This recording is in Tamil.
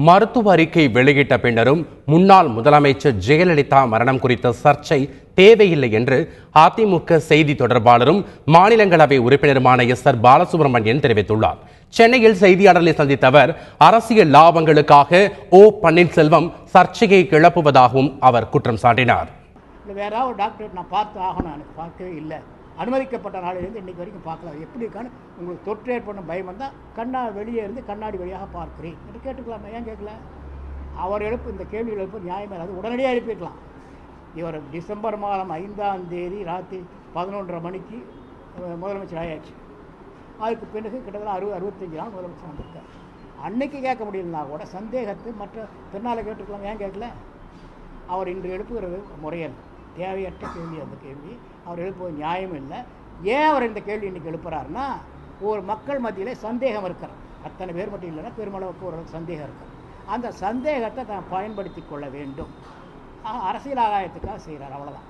மருத்துவ அறிக்கை வெளியிட்ட பின்னரும் முன்னாள் முதலமைச்சர் ஜெயலலிதா மரணம் குறித்த சர்ச்சை தேவையில்லை என்று அதிமுக செய்தி தொடர்பாளரும் மாநிலங்களவை உறுப்பினருமான எஸ்.ஆர். பாலசுப்ரமணியன் தெரிவித்துள்ளார். சென்னையில் செய்தியாளர்களை சந்தித்த அவர் அரசியல் லாபங்களுக்காக ஓ பன்னீர்செல்வம் சர்ச்சையை கிளப்புவதாகவும் அவர் குற்றம் சாட்டினார். வேற ஒரு டாக்டர் நான் பார்த்து ஆகணும், எனக்கு பார்க்கவே இல்லை, அனுமதிக்கப்பட்ட நாளிலிருந்து இன்னைக்கு வரைக்கும் பார்க்கலாம், எப்படி இருக்கான்னு உங்களுக்கு தொற்று ஏற்படும் பயம் வந்தால் வெளியே இருந்து கண்ணாடி வழியாக பார்க்கிறேன் என்று கேட்டுக்கலாமா? ஏன் கேட்கல? அவர் இந்த கேள்விகள் எழுப்பு நியாயமே, அது உடனடியாக எழுப்பியிருக்கலாம். இவர் டிசம்பர் மாதம் 5ஆம் தேதி ராத்திரி 11:30 மணிக்கு முதலமைச்சர் ஆயாச்சு. அதுக்கு பிறகு கிட்டத்தட்ட 60-65 நாள் முதலமைச்சர் வந்திருக்கார். அன்னைக்கு கேட்க முடியலன்னா கூட சந்தேகத்தை மற்ற பின்னால் கேட்டுக்கலாம். ஏன் கேட்கல? அவர் இன்று எழுப்புகிறது முறையல்ல, தேவையற்ற கேள்வி. அந்த கேள்வி அவர் எழுப்புவது நியாயம் இல்லை. ஏன் அவர் இந்த கேள்வி இன்றைக்கி எழுப்புறாருன்னா, ஒரு மக்கள் மத்தியிலே சந்தேகம் இருக்கிறார். அத்தனை பேர் மட்டும் இல்லைன்னா பெருமளவுக்கு ஒரு சந்தேகம் இருக்கிறது. அந்த சந்தேகத்தை தான் பயன்படுத்தி கொள்ள வேண்டும். அரசியல் ஆதாயத்துக்காக செய்கிறார், அவ்வளோதான்.